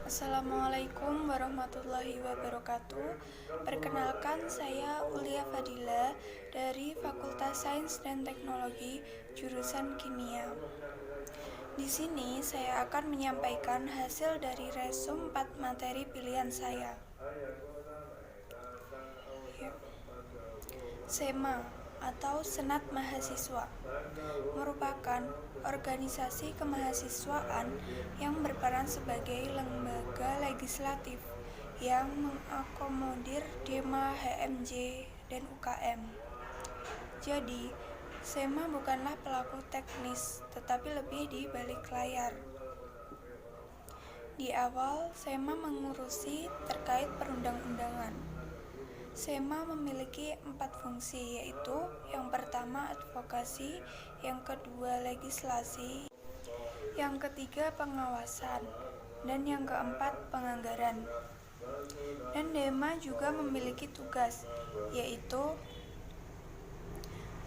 Assalamualaikum warahmatullahi wabarakatuh. Perkenalkan, saya Ulia Fadila dari Fakultas Sains dan Teknologi, jurusan Kimia. Di sini saya akan menyampaikan hasil dari resum 4 materi pilihan saya. SEMA atau Senat Mahasiswa merupakan organisasi kemahasiswaan yang berperan sebagai lembaga legislatif yang mengakomodir DEMA, HMJ, dan UKM. Jadi, SEMA bukanlah pelaku teknis, tetapi lebih di balik layar. Di awal, SEMA mengurusi terkait perundang-undangan. SEMA memiliki 4 fungsi, yaitu yang pertama advokasi, yang kedua legislasi, yang ketiga pengawasan, dan yang keempat penganggaran. Dan DEMA juga memiliki tugas, yaitu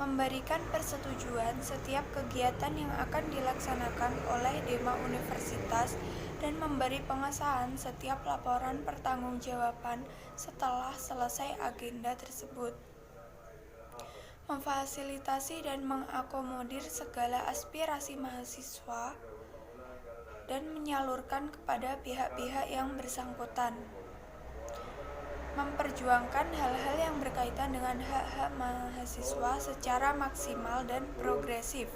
memberikan persetujuan setiap kegiatan yang akan dilaksanakan oleh DEMA Universitas dan memberi pengesahan setiap laporan pertanggungjawaban setelah selesai agenda tersebut. Memfasilitasi dan mengakomodir segala aspirasi mahasiswa dan menyalurkan kepada pihak-pihak yang bersangkutan. Memperjuangkan hal-hal yang berkaitan dengan hak-hak mahasiswa secara maksimal dan progresif.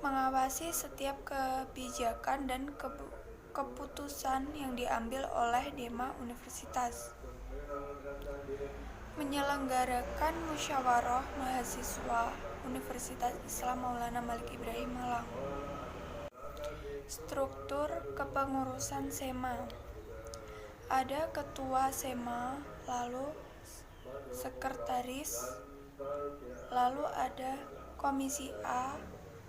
Mengawasi setiap kebijakan dan keputusan yang diambil oleh DEMA Universitas. Menyelenggarakan musyawarah mahasiswa Universitas Islam Maulana Malik Ibrahim Malang. Struktur kepengurusan SEMA. Ada ketua SEMA, lalu sekretaris, lalu ada komisi A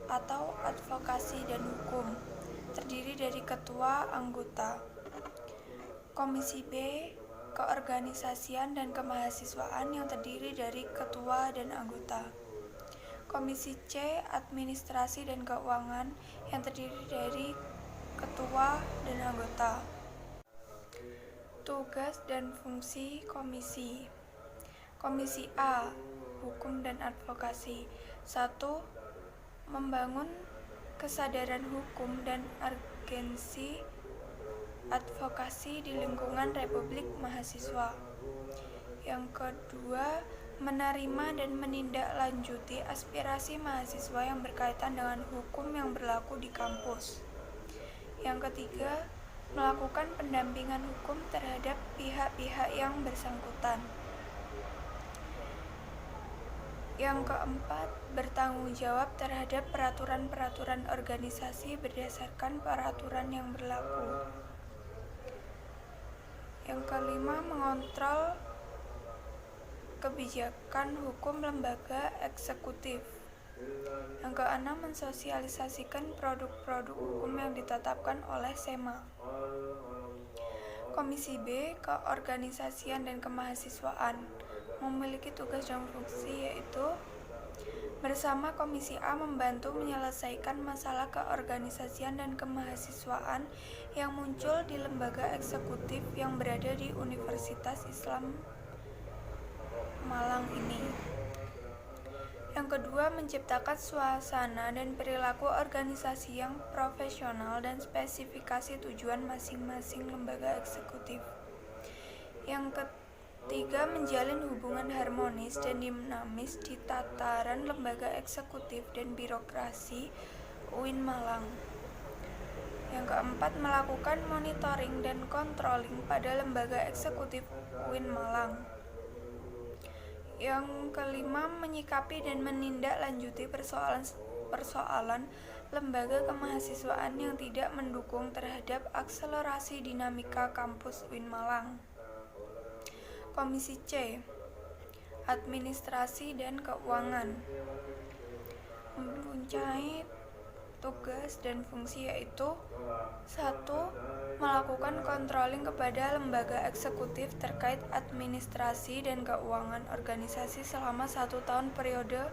atau advokasi dan hukum, terdiri dari ketua, anggota. Komisi B, keorganisasian dan kemahasiswaan, yang terdiri dari ketua dan anggota. Komisi C, administrasi dan keuangan, yang terdiri dari ketua dan anggota. Tugas dan fungsi komisi. Komisi A, hukum dan advokasi. 1. Membangun kesadaran hukum dan urgensi advokasi di lingkungan Republik Mahasiswa. Yang kedua, menerima dan menindaklanjuti aspirasi mahasiswa yang berkaitan dengan hukum yang berlaku di kampus. Yang ketiga, melakukan pendampingan hukum terhadap pihak-pihak yang bersangkutan. Yang keempat, bertanggung jawab terhadap peraturan-peraturan organisasi berdasarkan peraturan yang berlaku. Yang kelima, mengontrol kebijakan hukum lembaga eksekutif. Yang keenam, mensosialisasikan produk-produk hukum yang ditetapkan oleh SEMA. Komisi B, keorganisasian dan kemahasiswaan, memiliki tugas dan fungsi, yaitu bersama Komisi A membantu menyelesaikan masalah keorganisasian dan kemahasiswaan yang muncul di lembaga eksekutif yang berada di Universitas Islam Malang ini. Yang kedua, menciptakan suasana dan perilaku organisasi yang profesional dan spesifikasi tujuan masing-masing lembaga eksekutif. Yang ketiga, menjalin hubungan harmonis dan dinamis di tataran lembaga eksekutif dan birokrasi UIN Malang. Yang keempat, melakukan monitoring dan controlling pada lembaga eksekutif UIN Malang. Yang kelima, menyikapi dan menindaklanjuti persoalan lembaga kemahasiswaan yang tidak mendukung terhadap akselerasi dinamika kampus UIN Malang. Komisi C, administrasi dan keuangan, mempunyai tugas dan fungsi, yaitu 1. Melakukan controlling kepada lembaga eksekutif terkait administrasi dan keuangan organisasi selama 1 tahun periode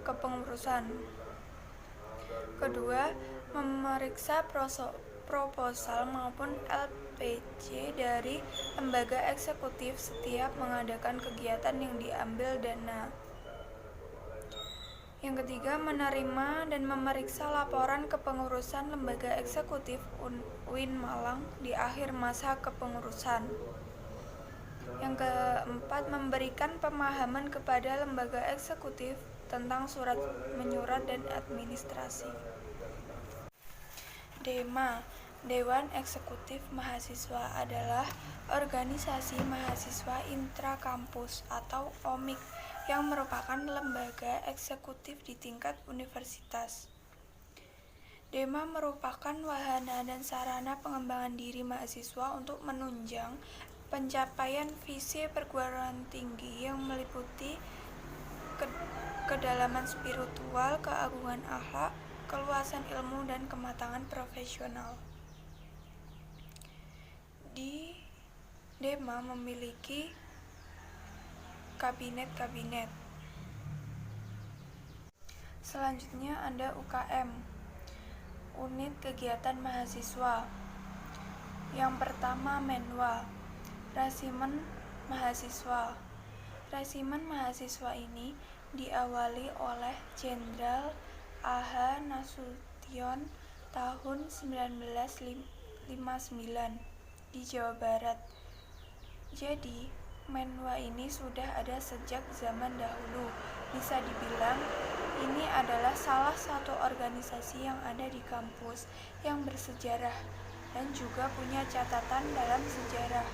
kepengurusan. Kedua, memeriksa proposal maupun LPC dari lembaga eksekutif setiap mengadakan kegiatan yang diambil dana. Yang ketiga, menerima dan memeriksa laporan kepengurusan lembaga eksekutif UIN Malang di akhir masa kepengurusan. Yang keempat, memberikan pemahaman kepada lembaga eksekutif tentang surat menyurat dan administrasi. DEMA, Dewan Eksekutif Mahasiswa, adalah organisasi mahasiswa intrakampus atau OMIK yang merupakan lembaga eksekutif di tingkat universitas. DEMA merupakan wahana dan sarana pengembangan diri mahasiswa untuk menunjang pencapaian visi perguruan tinggi yang meliputi kedalaman spiritual, keagungan akhlak, keluasan ilmu, dan kematangan profesional. Di DEMA memiliki kabinet-kabinet. Selanjutnya ada UKM, Unit Kegiatan Mahasiswa. Yang pertama Menwa, Resimen Mahasiswa. Resimen mahasiswa ini diawali oleh Jenderal A.H. Nasution tahun 1959 di Jawa Barat. Jadi, Menwa ini sudah ada sejak zaman dahulu. Bisa dibilang ini adalah salah satu organisasi yang ada di kampus yang bersejarah dan juga punya catatan dalam sejarah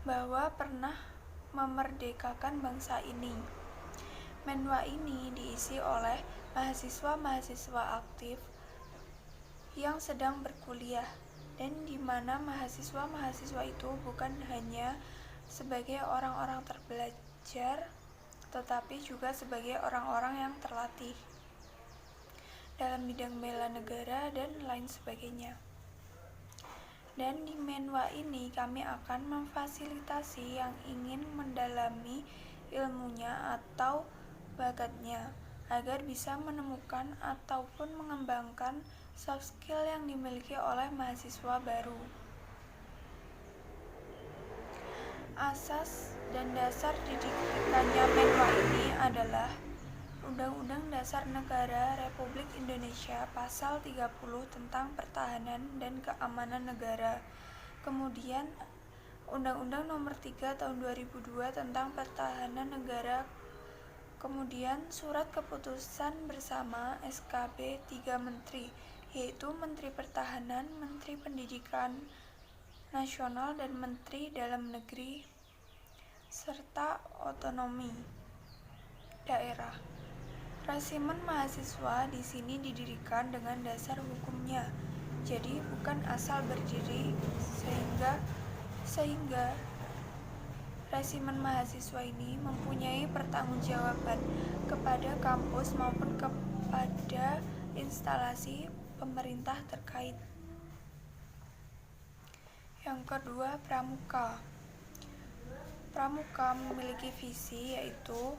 bahwa pernah memerdekakan bangsa ini. Menwa ini diisi oleh mahasiswa-mahasiswa aktif yang sedang berkuliah, dan di mana mahasiswa-mahasiswa itu bukan hanya sebagai orang-orang terbelajar, tetapi juga sebagai orang-orang yang terlatih dalam bidang bela negara dan lain sebagainya. Dan di Menwa ini kami akan memfasilitasi yang ingin mendalami ilmunya atau bakatnya agar bisa menemukan ataupun mengembangkan soft skill yang dimiliki oleh mahasiswa baru. Asas dan dasar didikannya Menwa ini adalah Undang-Undang Dasar Negara Republik Indonesia Pasal 30 tentang Pertahanan dan Keamanan Negara. Kemudian Undang-Undang Nomor 3 Tahun 2002 tentang Pertahanan Negara. Kemudian Surat Keputusan Bersama SKB 3 Menteri, yaitu Menteri Pertahanan, Menteri Pendidikan Nasional, dan Menteri Dalam Negeri, serta otonomi daerah. Resimen mahasiswa di sini didirikan dengan dasar hukumnya, jadi bukan asal berdiri, sehingga resimen mahasiswa ini mempunyai pertanggungjawaban kepada kampus maupun kepada instalasi pemerintah terkait. Yang kedua, Pramuka. Pramuka memiliki visi yaitu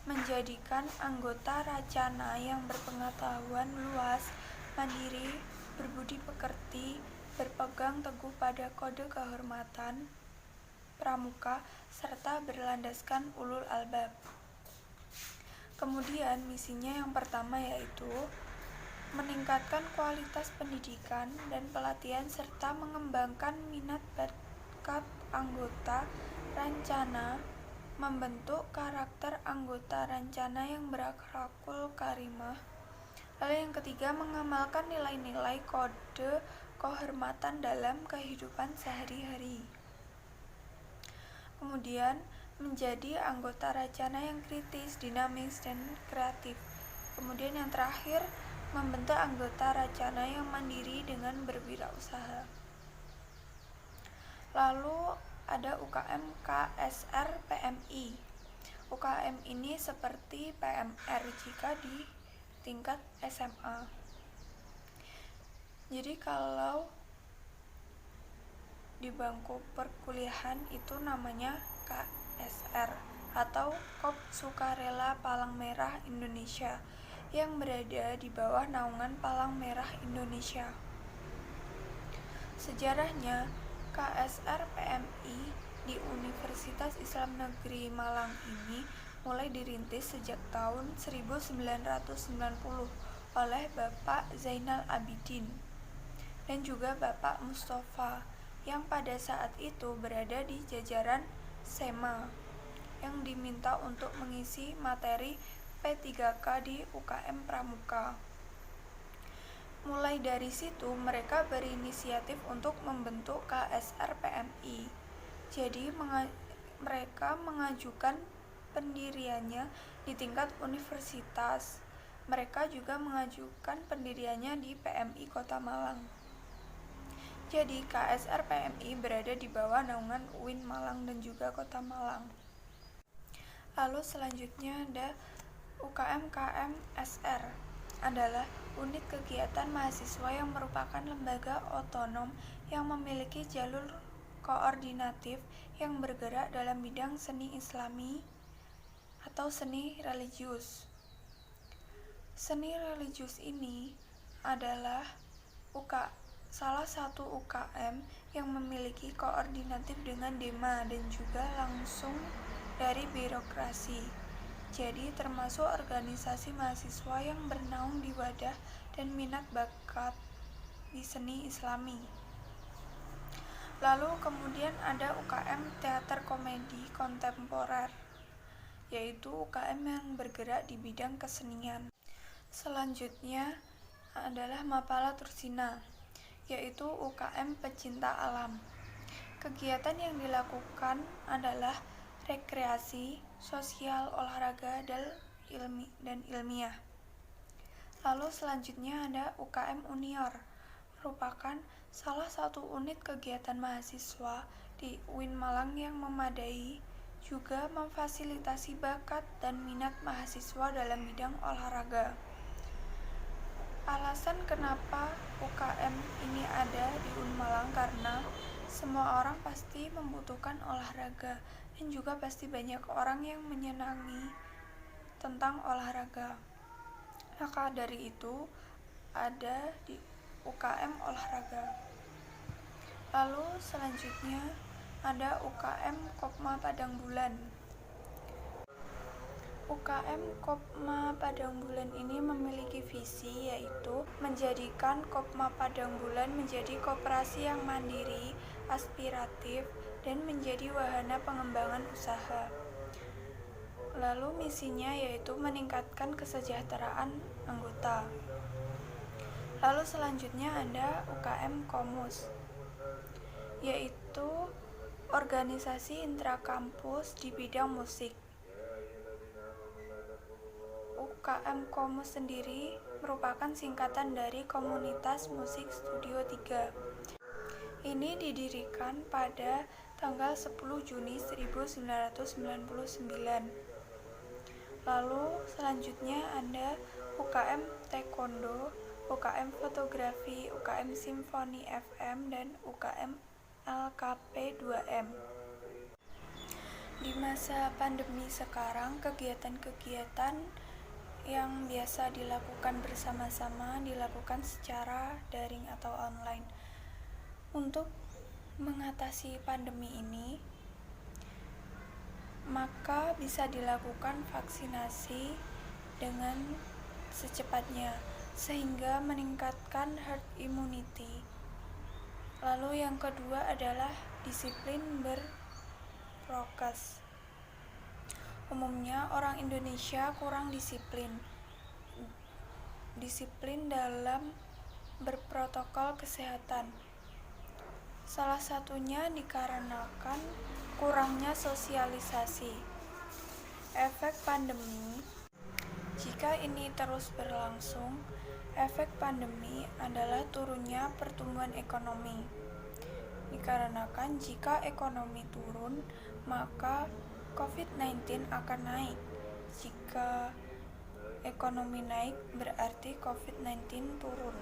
menjadikan anggota Racana yang berpengetahuan luas, mandiri, berbudi pekerti, berpegang teguh pada kode kehormatan Pramuka, serta berlandaskan ulul albab. Kemudian misinya yang pertama yaitu meningkatkan kualitas pendidikan dan pelatihan serta mengembangkan minat bakat anggota Rancana, membentuk karakter anggota Rancana yang berakhlakul karimah. Lalu yang ketiga, mengamalkan nilai-nilai kode kehormatan dalam kehidupan sehari-hari. Kemudian menjadi anggota Rancana yang kritis, dinamis, dan kreatif. Kemudian yang terakhir, membentuk anggota Rancana yang mandiri dengan berwirausaha. Lalu ada UKM KSR PMI. UKM ini seperti PMR jika di tingkat SMA. Jadi kalau di bangku perkuliahan itu namanya KSR atau Kop Sukarela Palang Merah Indonesia yang berada di bawah naungan Palang Merah Indonesia. Sejarahnya, KSR PMI di Universitas Islam Negeri Malang ini mulai dirintis sejak tahun 1990 oleh Bapak Zainal Abidin dan juga Bapak Mustafa yang pada saat itu berada di jajaran SEMA yang diminta untuk mengisi materi P3K di UKM Pramuka. Mulai dari situ mereka berinisiatif untuk membentuk KSR PMI. Jadi mereka mengajukan pendiriannya di tingkat universitas. Mereka juga mengajukan pendiriannya di PMI Kota Malang. Jadi KSR PMI berada di bawah naungan UIN Malang dan juga Kota Malang. Lalu selanjutnya ada UKM KMSR, adalah unit kegiatan mahasiswa yang merupakan lembaga otonom yang memiliki jalur koordinatif yang bergerak dalam bidang seni Islami atau seni religius. Seni religius ini adalah salah satu UKM yang memiliki koordinatif dengan Dema dan juga langsung dari birokrasi. Jadi termasuk organisasi mahasiswa yang bernaung di wadah dan minat bakat di seni Islami. Lalu kemudian ada UKM Teater Komedi Kontemporer, yaitu UKM yang bergerak di bidang kesenian. Selanjutnya adalah Mapala Tursina, yaitu UKM Pecinta Alam. Kegiatan yang dilakukan adalah rekreasi, sosial, olahraga, dan ilmiah. Lalu selanjutnya ada UKM Unior, merupakan salah satu unit kegiatan mahasiswa di UIN Malang yang memadai, juga memfasilitasi bakat dan minat mahasiswa dalam bidang olahraga. Alasan kenapa UKM ini ada di UIN Malang karena semua orang pasti membutuhkan olahraga dan juga pasti banyak orang yang menyenangi tentang olahraga. Maka dari itu ada di UKM olahraga. Lalu selanjutnya ada UKM Kopma Padang Bulan. UKM Kopma Padang Bulan ini memiliki visi yaitu menjadikan Kopma Padang Bulan menjadi koperasi yang mandiri, aspiratif, dan menjadi wahana pengembangan usaha. Lalu misinya yaitu meningkatkan kesejahteraan anggota. Lalu selanjutnya ada UKM Komus, yaitu organisasi intrakampus di bidang musik. UKM Komus sendiri merupakan singkatan dari Komunitas Musik Studio 3. Ini didirikan pada tanggal 10 Juni 1999. Lalu selanjutnya ada UKM Taekwondo, UKM Fotografi, UKM Simfoni FM, dan UKM LKP 2M. Di masa pandemi sekarang, kegiatan-kegiatan yang biasa dilakukan bersama-sama dilakukan secara daring atau online. Untuk mengatasi pandemi ini, maka bisa dilakukan vaksinasi dengan secepatnya sehingga meningkatkan herd immunity. Lalu yang kedua adalah disiplin berprokes. Umumnya orang Indonesia kurang disiplin dalam berprotokol kesehatan. Salah satunya dikarenakan kurangnya sosialisasi. Efek pandemi, jika ini terus berlangsung, efek pandemi adalah turunnya pertumbuhan ekonomi. Dikarenakan jika ekonomi turun, maka COVID-19 akan naik. Jika ekonomi naik, berarti COVID-19 turun.